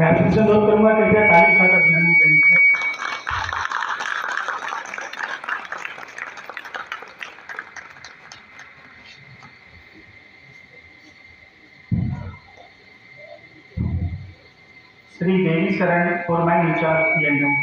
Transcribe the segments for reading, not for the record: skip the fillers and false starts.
मैं फिर से अनुरोध करूंगा कृपया ताली के साथ अभिनंदन करेंगे। श्री देवी शरण फोरमैन इंचार्ज ENM।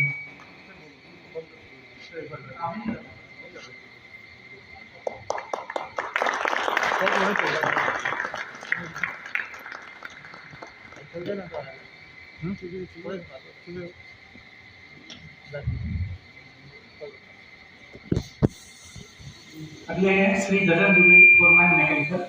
अगले हैं Shri Gagan Dubey foreman mechanical.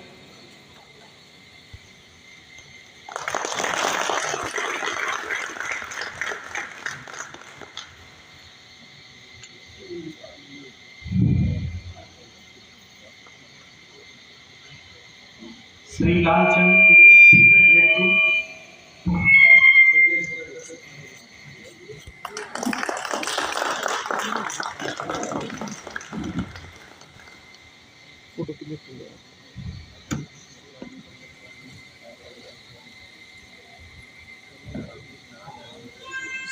Shri Lalchand teacher grade 2। Photo click कर लो।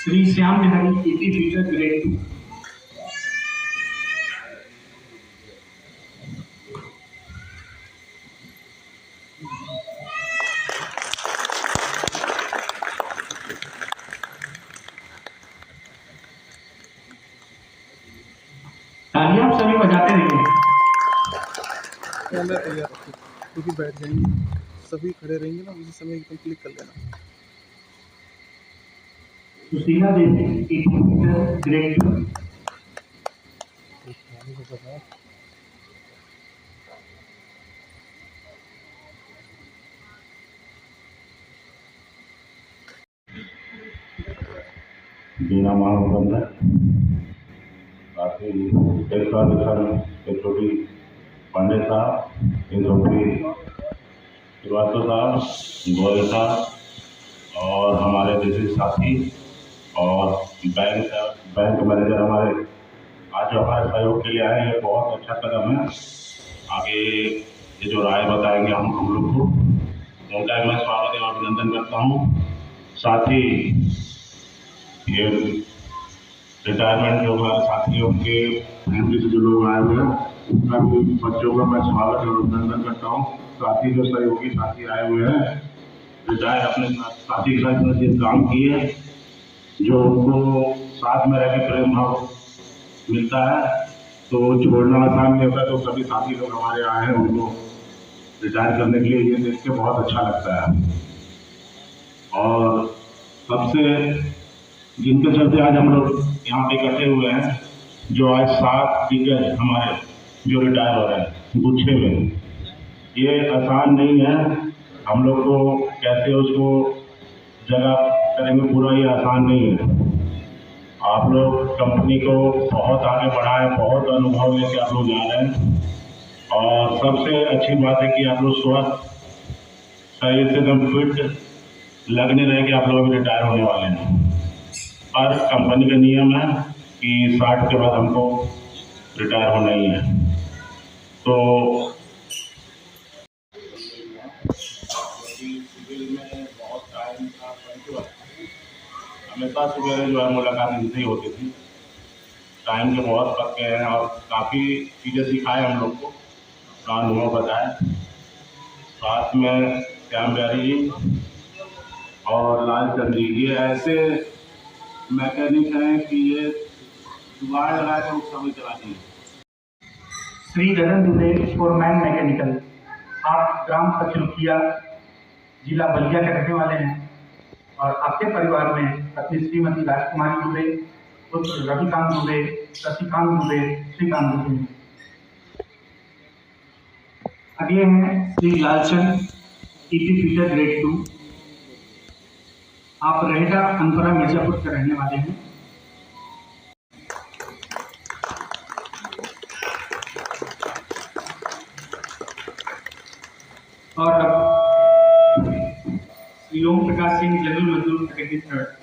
Shri Shyam Bihari EP teacher grade 2। तालियां आप सभी बजाते रहिए। कैमरा तैयार रखो क्योंकि बैठ जाएंगे सभी खड़े रहेंगे ना, उसी समय एकदम क्लिक कर लेना। Sushila Devi EP teacher grade 2। बीना महाबंद है, काफी छोटी पांडे साहब, इंद्रपुरी श्रीवास्तव साहब, गोयल साहब और हमारे जैसे साथी और बैंक मैनेजर हमारे आज जो हमारे सहयोग के लिए आए हैं, बहुत अच्छा कदम है। आगे ये जो राय बताएंगे हम लोग को, उनका मैं स्वागत एवं अभिनंदन करता हूँ। साथ ही ये रिटायरमेंट जो हमारे साथियों के फैमिली से जो लोग आए हुए हैं, उनका भी बच्चों का मैं स्वागत और अभिनंदन करता हूँ। साथी जो सहयोगी साथी आए हुए हैं, रिटायर अपने साथी के साथ इतने दिन काम किए, जो उनको साथ में रह के प्रेम भाव मिलता है तो छोड़ना आसान नहीं होता। तो सभी साथी लोग हमारे आए हैं, उनको रिटायर करने के लिए ये देख के बहुत अच्छा लगता है। और सबसे जिनके चलते आज हम लोग यहाँ पे इकट्ठे हुए हैं, जो आज 7 टीचर हमारे जो रिटायर हो रहे हैं गुच्छे में, ये आसान नहीं है। हम लोग को कैसे उसको जगह करेंगे पूरा, ये आसान नहीं है। आप लोग कंपनी को बहुत आगे बढ़ाएं, बहुत अनुभव लेके आप लोग जा रहे हैं। और सबसे अच्छी बात है कि आप लोग स्वस्थ शरीर से एकदम फिट लगने रहे कि आप लोग रिटायर होने वाले हैं। और कंपनी का नियम है कि 60 के बाद हमको रिटायर होना ही है। तो सिविल में बहुत टाइम था, हमेशा सुबह जो है मुलाकात इनसे ही होती थी। टाइम के बहुत पक्के हैं और काफ़ी चीज़ें सिखाए हम लोग को, अनुभव बताए। साथ में श्याम बिहारी जी और लालचंद जी, ये ऐसे मैकेनिक हैं कि ये जुगाड़ लगा के समय चलाती है। Shri Gagan Dubey foreman mechanical. आप ग्राम पचरुखिया जिला बलिया के रहने वाले हैं और आपके परिवार में पत्नी श्रीमती राजकुमारी दुबे, पुत्र रविकांत दुबे, शशिकांत दुबे, श्रीकांत दुबे। अगले हैं Shri Lalchand EP teacher grade 2। आप रहेगा अनपरा मिर्जापुर के रहने वाले हैं। और अब श्री ओम प्रकाश सिंह जनरल मजदूर कैटेगरी 3rd।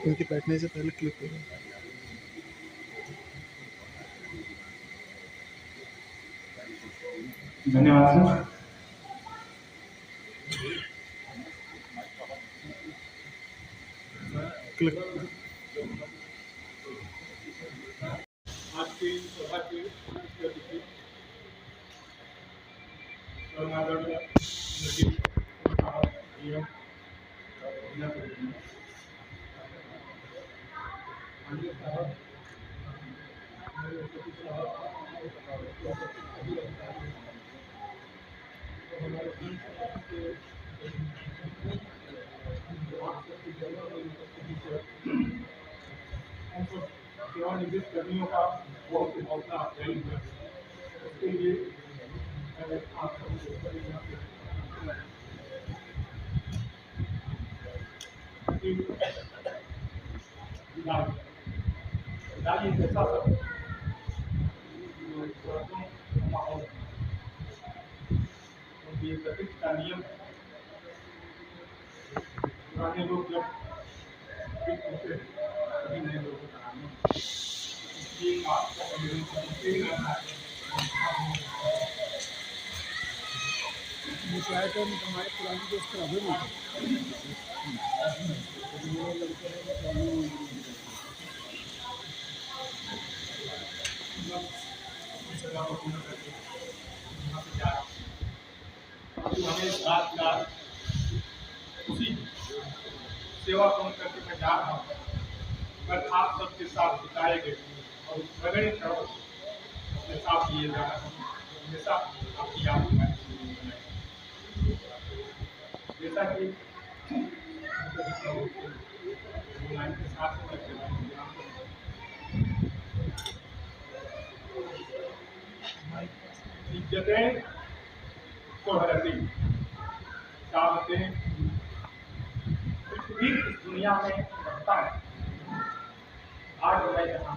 उनके बैठने से पहले क्लिक करो। धन्यवाद सर। क्लिक। आज की सभा के मुख्य अतिथि सेवानिवृत्त कर्मियों का बहुत ही हौसला अफजाई है। उसके लिए मैं आप सबसे कैसा माहौल का नियम पुराने लोग जब कभी नए लोगों का हमारे पुराने दोस्त अभी हमें रात रात उसी सेवा कौन करके मैं जा रहा हूँ, पर आप सबके साथ बिताए गए और उस नगरी क्षणों अपने साथ लिए जाना हमेशा आपकी याद में जैसा कि के साथ इज्जतें शोहरतें चाहते कुछ भी इस दुनिया में रहता है। आज मैं यहाँ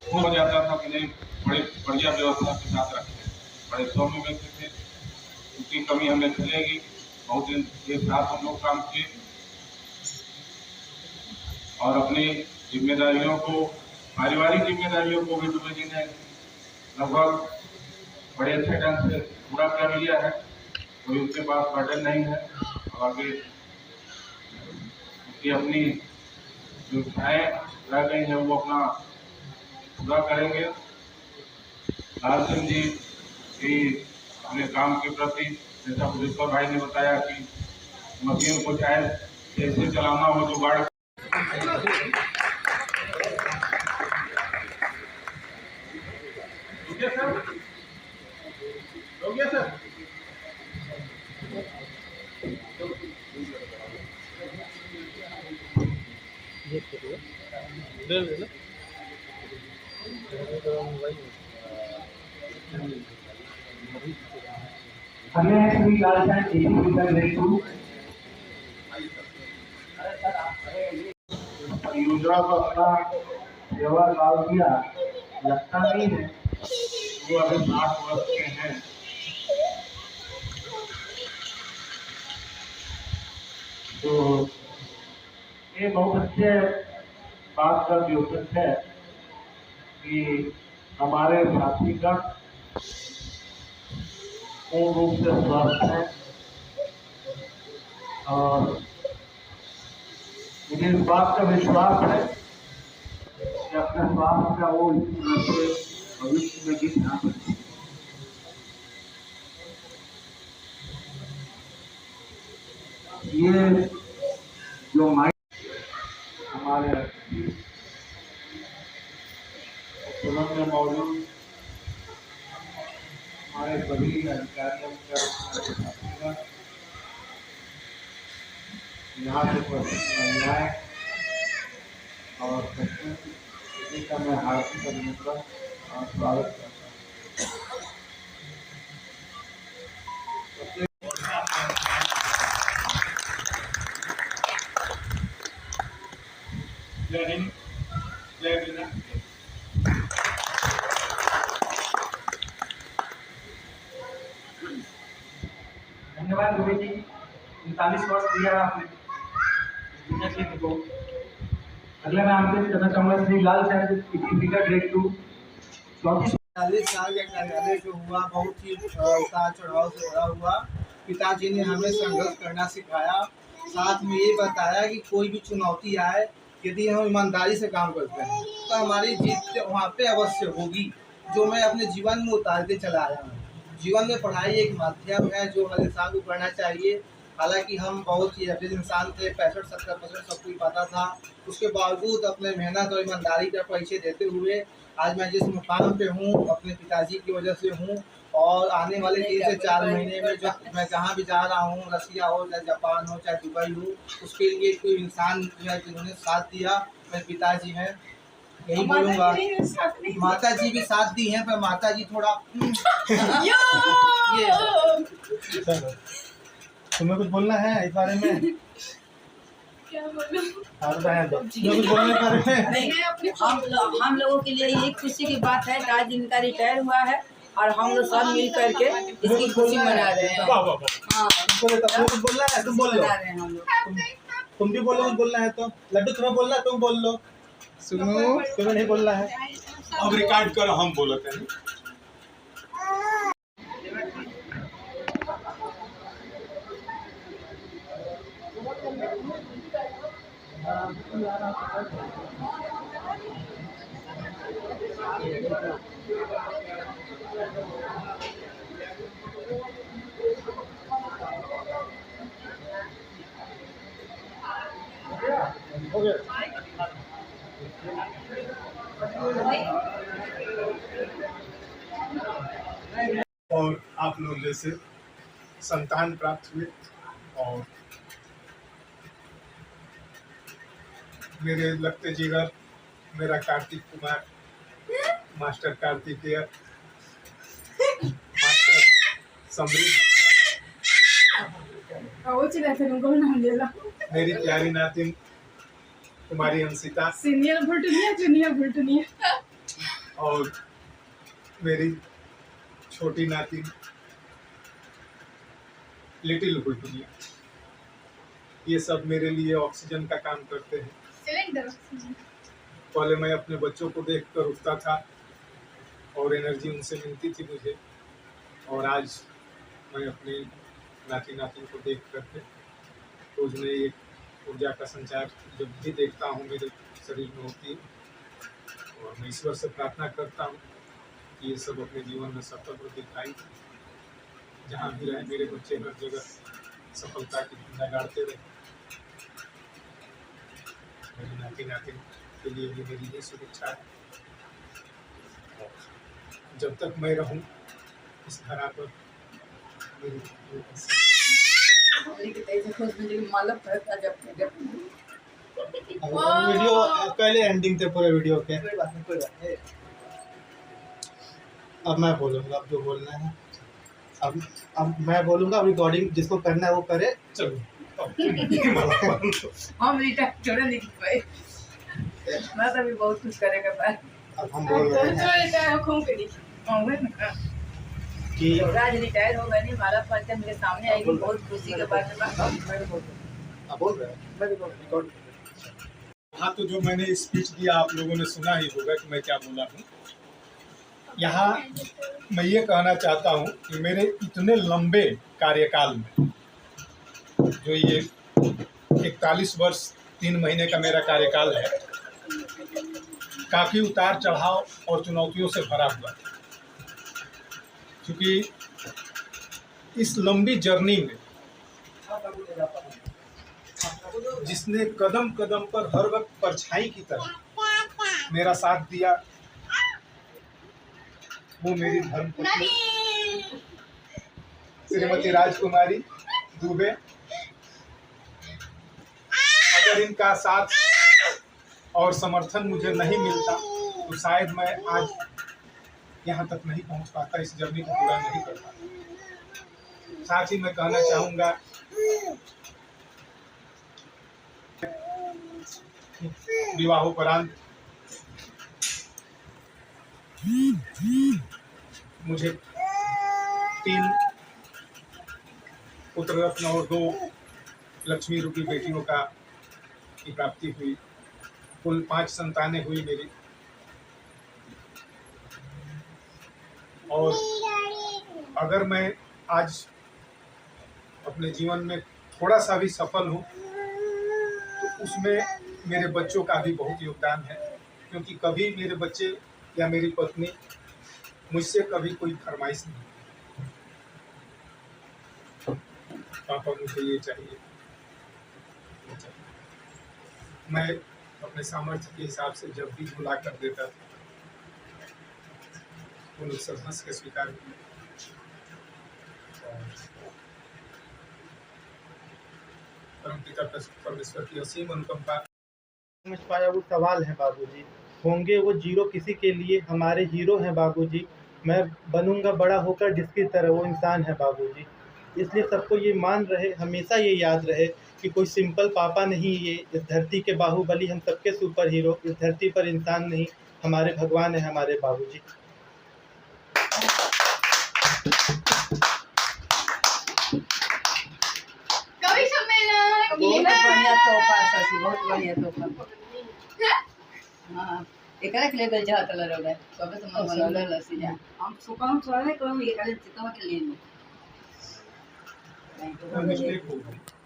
हो जाता था कि नहीं, बड़े बढ़िया व्यवस्था के साथ रखते हैं, बड़े सौम्य व्यक्ति थे, उसकी कमी हमें चलेगी। बहुत दिन एक साथ हम लोग काम किए और अपनी जिम्मेदारियों को, पारिवारिक जिम्मेदारियों को भी दुबे जी ने लगभग बड़े अच्छे ढंग से पूरा कर लिया है। कोई उसके पास बर्डन नहीं है और आगे उसकी अपनी जो इच्छाएं रह गई हैं वो अपना पूरा करेंगे। लाल सिंह जी भी अपने काम के प्रति, जैसा पुलिसकर भाई ने बताया कि मशीन को चाहे कैसे चलाना हो, जुगाड़ सर हो गया सर। अगले हैं श्री लालचंद परियोजना को अपना सेवा काल किया, लगता नहीं है वो अभी 60 वर्ष के हैं। तो ये बहुत अच्छे बात का द्योतक है कि हमारे साथीगण पूर्ण रूप से स्वस्थ हैं और मुझे इस बात का विश्वास है कि अपने स्वास्थ्य का वो इस तरह से भविष्य में भी ध्यान रखें। ये जो हमारे सदन में मौजूद हमारे सभी अधिकारियों यहाँ से उपस्थित महिलाएं और सभी का मैं हार्दिक अभिनंदन और स्वागत करता हूँ। जय हिंद, जय वीरा। धन्यवाद दुबे जी, 39 वर्ष दिया आपने दुनिया क्षेत्र को। अगला मैं आमंत्रित करना चाहूंगा श्री लाल सर, ग्रेड 2। 40 साल के कार्यालय जो हुआ बहुत ही उतार चढ़ाव से भरा हुआ। पिताजी ने हमें संघर्ष करना सिखाया, साथ में ये बताया कि कोई भी चुनौती आए, यदि हम ईमानदारी से काम करते हैं तो हमारी जीत वहाँ पे अवश्य होगी, जो मैं अपने जीवन में उतारते चला आया हूँ। जीवन में पढ़ाई एक माध्यम है जो हर इंसान को करना चाहिए। हालांकि हम बहुत ही एवरेज इंसान थे, 65-70% सब कुछ पता था, उसके बावजूद अपने मेहनत और ईमानदारी का परिचय देते हुए आज मैं जिस मुकाम पे हूँ अपने पिताजी की वजह से हूँ। और आने वाले 3 से 4 महीने में जो मैं जहाँ भी जा रहा हूँ, रसिया हो चाहे जापान हो चाहे दुबई हो, उसके लिए कोई इंसान जो है जिन्होंने साथ दिया मेरे पिताजी हैं, यही बोलूँगा। माता जी भी साथ दी हैं, पर माता जी थोड़ा ये तुम्हें कुछ बोलना है इस बारे में? क्या बोलूं? कुछ बोलने के बारे में? नहीं, हम लोगों के लिए ये खुशी की बात है कि आज इनका रिटायर हुआ है और हम लोग सब मिल करके इसकी खुशी मना रहे हैं। हाँ, कुछ बोलना है? तुम बोल लो। मना रहे हैं हम लोग। तुम भी बोलो, कुछ बोलना है तो। लड्डू तुम्हें बोलना है, तुम बोल लो। सुनो, तुम्हें नहीं बोलना है। अब रिकॉर्ड करो, हम बोलते हैं। और आप लोग जैसे संतान प्राप्त हुए, और मेरे लगते जिगर मेरा कार्तिक कुमार, मास्टर कार्तिकेय, मास्टर समृद्ध, मेरी प्यारी नातिन कुमारी अंशिता, सीनियर भुटनिया, जूनियर भुटनिया, और मेरी छोटी नातिन लिटिल भुटनिया। ये सब मेरे लिए ऑक्सीजन का काम करते हैं। पहले मैं अपने बच्चों को देखकर उठता था और एनर्जी उनसे मिलती थी मुझे, और आज मैं अपने नाती नातिन को देख करके रोज में एक ऊर्जा का संचार जब भी देखता हूँ मेरे शरीर में होती है। और मैं ईश्वर से प्रार्थना करता हूँ कि ये सब अपने जीवन में सफल और दिखाई, जहाँ भी रहे मेरे बच्चे हर जगह सफलता की धुंधा गाड़ते रहे। मेरी नाती नातिन के लिए भी मेरी ये शुभेच्छा है। जब तक मैं रहूं इस धरा पर, मेरी वीडियो पहले एंडिंग थे पूरे वीडियो के। अब मैं बोलूँगा, अब जो बोलना है अब मैं बोलूँगा। रिकॉर्डिंग जिसको करना है वो करे। चलो हम रिटायर थोड़े नहीं कर पाए, मैं तो अभी बहुत कुछ करेगा पाए। अब हम बोल रहे हैं कि आज रिटायर हो गए नहीं, हमारा फर्ज मेरे सामने आएगी, बहुत खुशी के बारे में बोल रहे हैं। हाँ, तो जो मैंने स्पीच दिया आप लोगों ने सुना ही होगा कि मैं क्या बोला हूँ। यहाँ मैं ये कहना चाहता हूँ कि मेरे इतने लंबे कार्यकाल में, जो ये 41 वर्ष 3 महीने का मेरा कार्यकाल है, काफ़ी उतार चढ़ाव और चुनौतियों से भरा हुआ है। क्योंकि इस लंबी जर्नी में जिसने कदम कदम पर हर वक्त परछाई की तरह मेरा साथ दिया, वो मेरी धर्मपत्नी श्रीमती राजकुमारी दुबे। अगर इनका साथ और समर्थन मुझे नहीं मिलता तो शायद मैं आज यहाँ तक नहीं पहुँच पाता, इस जर्नी को पूरा नहीं कर पाता। साथ ही मैं कहना चाहूँगा विवाहोपरांत मुझे 3 पुत्र रत्न और 2 लक्ष्मी रूपी बेटियों की प्राप्ति हुई। कुल 5 संतानें हुई मेरी। और अगर मैं आज अपने जीवन में थोड़ा सा भी सफल हूँ तो उसमें मेरे बच्चों का भी बहुत योगदान है, क्योंकि कभी मेरे बच्चे या मेरी पत्नी मुझसे कभी कोई फरमाइश नहीं, पापा मुझे ये चाहिए। मैं अपने सामर्थ्य के हिसाब से जब भी बुला कर देता था वो लोग सब हंस के स्वीकार किए। परमपिता परमेश्वर की असीम अनुकंपा। समझ पाया वो सवाल है बाबूजी, होंगे वो जीरो किसी के लिए हमारे हीरो हैं बाबूजी। मैं बनूंगा बड़ा होकर जिसकी तरह वो इंसान है बाबूजी। इसलिए सबको ये मान रहे, हमेशा ये याद रहे कि कोई सिंपल पापा नहीं ये इस धरती के बाहुबली, हम सबके सुपर हीरो। इस धरती पर इंसान नहीं, हमारे भगवान है हमारे बाबूजी। कवि सम्मेलन बहुत बढ़िया तोहफा शशि, बहुत बढ़िया तोहफा। हाँ, एकरा के लिए गल जहां तले रोले सबे से मन बनले लसी जा हम सुकाम छोड़े कम एकरा चिकवा के लिए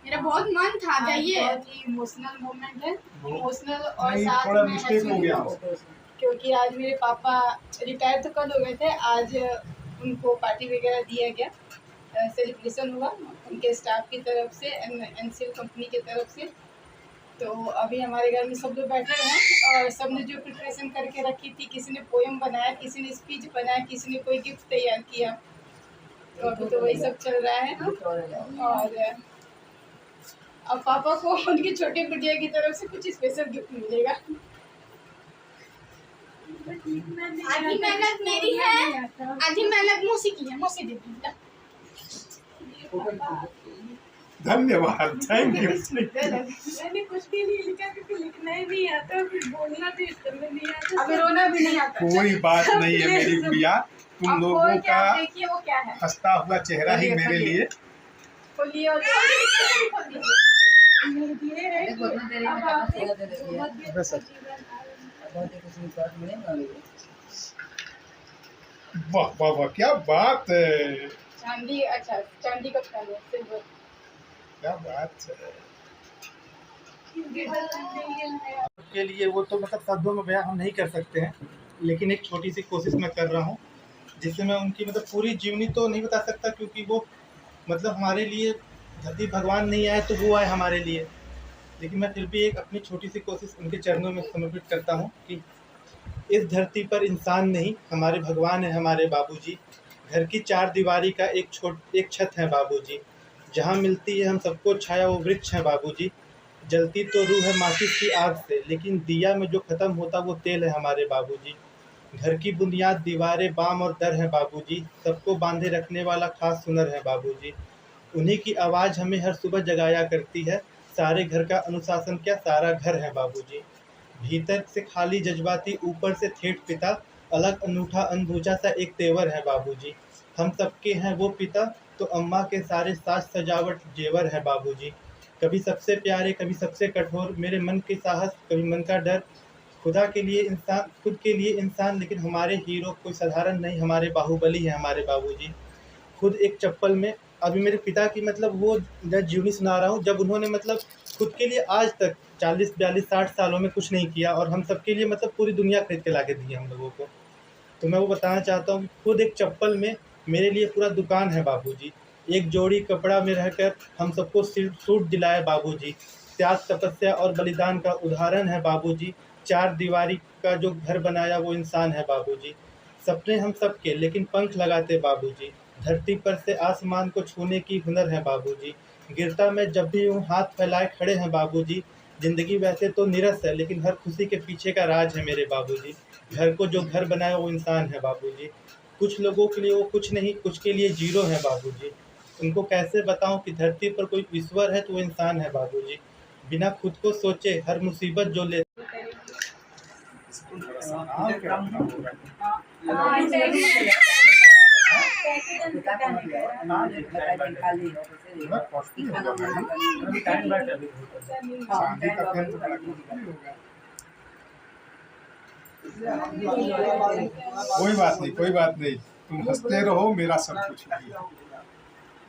मेरा बहुत मन था जाइए। बहुत ही इमोशनल मोमेंट है, इमोशनल और साथ थोड़ा में मिस्टेक हो गया, क्योंकि आज मेरे पापा रिटायर तो कल हो गए थे, आज उनको पार्टी वगैरह दिया गया, सेलिब्रेशन हुआ उनके स्टाफ की तरफ से, एनसीएल कंपनी की तरफ से। तो अभी हमारे घर में सब लोग बैठे हैं और सब ने जो प्रिपरेशन करके रखी थी, किसी ने पोएम बनाया, किसी ने स्पीच बनाया, किसी ने कोई गिफ्ट तैयार किया। तो अभी तो वही सब चल रहा है। और अब पापा को उनकी छोटी बिटिया की तरफ से कुछ स्पेशल गिफ्ट मिलेगा। आधी मेहनत मेरी है, आधी मेहनत मौसी की है, मौसी दे दीजिए। धन्यवाद, थैंक यू। मैंने कुछ भी नहीं लिखा क्योंकि लिखना ही नहीं आता, फिर बोलना भी इसमें नहीं आता, अभी रोना भी नहीं आता। कोई बात नहीं है मेरी गुड़िया, तुम लोगों का देखिए वो क्या है, हंसता हुआ चेहरा ही मेरे लिए। खोलिए और वाह वाह वाह, क्या बात है, चांदी, अच्छा चांदी का पहले सिल्वर, क्या बात है। के लिए वो तो मतलब शब्दों में बयां हम नहीं कर सकते हैं, लेकिन एक छोटी सी कोशिश मैं कर रहा हूँ जिससे मैं उनकी मतलब पूरी जीवनी तो नहीं बता सकता, क्योंकि वो मतलब हमारे लिए धरती भगवान नहीं आए तो वो आए हमारे लिए। लेकिन मैं फिर भी एक अपनी छोटी सी कोशिश उनके चरणों में समर्पित करता हूँ कि इस धरती पर इंसान नहीं, हमारे भगवान है हमारे बाबूजी। घर की चार दीवारी का एक छत है बाबूजी, जहाँ मिलती है हम सबको छाया वो वृक्ष है बाबूजी। जलती तो रूह है माचिस की आग से, लेकिन दिया में जो ख़त्म होता वो तेल है हमारे बाबूजी। घर की बुनियाद दीवारें बाम और दर है बाबूजी, सबको बांधे रखने वाला खास हुनर है बाबूजी। उन्हीं की आवाज़ हमें हर सुबह जगाया करती है, सारे घर का अनुशासन क्या सारा घर है बाबूजी। भीतर से खाली जज्बाती, ऊपर से ठेठ पिता, अलग अनूठा अनबूझा सा एक तेवर है बाबूजी। हम सबके हैं वो पिता, तो अम्मा के सारे साज सजावट जेवर है बाबूजी। कभी सबसे प्यारे कभी सबसे कठोर, मेरे मन के साहस कभी मन का डर। खुदा के लिए इंसान, खुद के लिए इंसान, लेकिन हमारे हीरो कोई साधारण नहीं, हमारे बाहुबली है हमारे बाबूजी। खुद एक चप्पल में, अभी मेरे पिता की मतलब वो जीवनी सुना रहा हूँ, जब उन्होंने मतलब खुद के लिए आज तक 40 42 60 सालों में कुछ नहीं किया, और हम सबके लिए मतलब पूरी दुनिया खरीद के ला के दी हम लोगों को। तो मैं वो बताना चाहता हूँ कि खुद एक चप्पल में मेरे लिए पूरा दुकान है बाबूजी। एक जोड़ी कपड़ा में रहकर हम सबको सूट दिलाए बाबूजी। त्याग, तपस्या और बलिदान का उदाहरण है बाबूजी। चार दीवारी का जो घर बनाया वो इंसान है बाबूजी। सपने हम सबके, लेकिन पंख लगाते बाबूजी। धरती पर से आसमान को छूने की हुनर है बाबूजी। गिरता मैं जब भी हूँ हाथ फैलाए खड़े हैं बाबूजी। ज़िंदगी वैसे तो निरस है, लेकिन हर खुशी के पीछे का राज है मेरे बाबूजी। घर को जो घर बनाया वो इंसान है बाबूजी। कुछ लोगों के लिए वो कुछ नहीं, कुछ के लिए जीरो है बाबूजी। उनको कैसे बताऊं कि धरती पर कोई ईश्वर है तो वो इंसान है बाबूजी। बिना खुद को सोचे हर मुसीबत जो ले कोई बात नहीं, कोई बात नहीं, तुम हंसते रहो, मेरा सब कुछ है।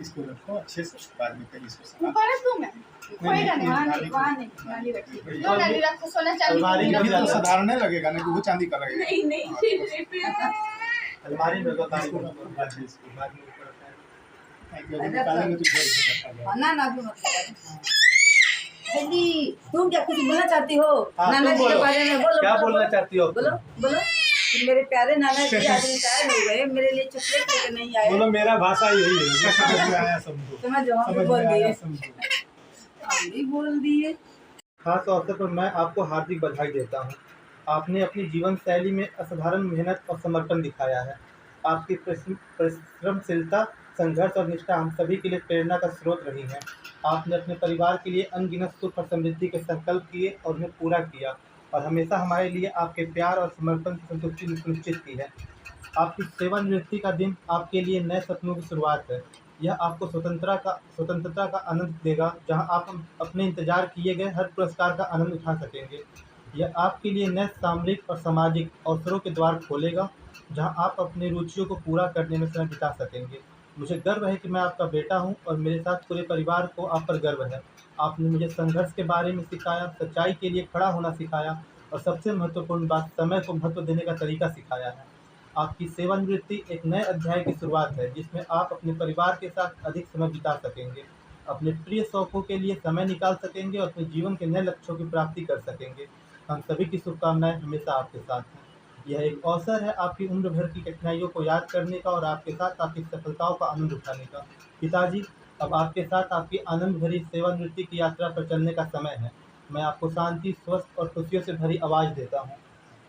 इसको रखो अच्छे से, बाद में कहीं इसको समा- ऊपर रख दूं मैं? कोई नहीं, वहाँ नहीं, नहीं, वहाँ नहीं, नाली रखी। नहीं, दो नाली रखो, सोना चांदी अलमारी की में अभी रखो। तो साधारण नहीं लगेगा, नहीं वो चांदी का लगेगा। नहीं नहीं अलमारी में बता इसको रखो, बाद में इसको, बाद में ऊपर रखा है। नहीं, क्योंकि निकालेंगे तो इधर से रखा जाएगा। ना ना भी मत जल्दी। तुम क्या कुछ बोलना चाहती हो हाँ, नाना तुम जी के बोलो। बारे में? बोलो क्या बोलो, बोलना बोलो। चाहती हो? बोलो बोलो। मेरे प्यारे नाना जी आज रिटायर हो गए, मेरे लिए चॉकलेट लेके नहीं आए। बोलो, मेरा भाषा यही है, जो समझ में आया समझो। समझ जाओ, हम समझ बोल में आया, दिए, समझो। हम भी बोल दिए। खास अवसर पर मैं आपको हार्दिक बधाई देता हूँ। आपने अपनी जीवन शैली में असाधारण मेहनत और समर्पण दिखाया है। आपकी परिश्रमशीलता, संघर्ष और निष्ठा हम सभी के लिए प्रेरणा का स्रोत रही है। आपने अपने परिवार के लिए अनगिनत सुख और समृद्धि के संकल्प किए और उन्हें पूरा किया, और हमेशा हमारे लिए आपके प्यार और समर्पण की संतुष्टि सुनिश्चित की है। आपकी सेवानिवृत्ति का दिन आपके लिए नए सपनों की शुरुआत है। यह आपको स्वतंत्रता का आनंद देगा, जहां आप अपने इंतजार किए गए हर पुरस्कार का आनंद उठा सकेंगे। यह आपके लिए नए सामरिक और सामाजिक अवसरों के द्वार खोलेगा, जहां आप अपनी रुचियों को पूरा करने में समय बिता सकेंगे। मुझे गर्व है कि मैं आपका बेटा हूं और मेरे साथ पूरे परिवार को आप पर गर्व है। आपने मुझे संघर्ष के बारे में सिखाया, सच्चाई के लिए खड़ा होना सिखाया, और सबसे महत्वपूर्ण बात, समय को महत्व देने का तरीका सिखाया है। आपकी सेवानिवृत्ति एक नए अध्याय की शुरुआत है, जिसमें आप अपने परिवार के साथ अधिक समय बिता सकेंगे, अपने प्रिय शौकों के लिए समय निकाल सकेंगे और अपने जीवन के नए लक्ष्यों की प्राप्ति कर सकेंगे। हम सभी की शुभकामनाएं हमेशा आपके साथ हैं। यह एक अवसर है आपकी उम्र भर की कठिनाइयों को याद करने का और आपके साथ आपकी सफलताओं का आनंद उठाने का। पिताजी, अब आपके साथ आपकी आनंद भरी सेवानिवृत्ति की यात्रा पर चलने का समय है। मैं आपको शांति, स्वस्थ और खुशियों से भरी आवाज़ देता हूँ।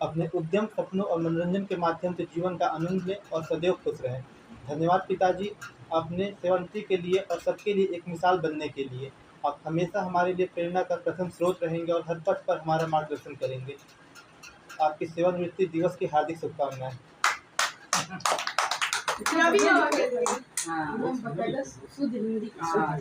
अपने उद्यम, सपनों और मनोरंजन के माध्यम से जीवन का आनंद लें और सदैव खुश रहें। धन्यवाद पिताजी, आपने सेवानिवृत्ति के लिए और सबके लिए एक मिसाल बनने के लिए। आप हमेशा हमारे लिए प्रेरणा का प्रथम स्रोत रहेंगे और हर पथ पर हमारा मार्गदर्शन करेंगे। आपकी सेवानिवृत्ति दिवस की हार्दिक शुभकामनाएं। रवि हाँ शुद्ध हिंदी। हाँ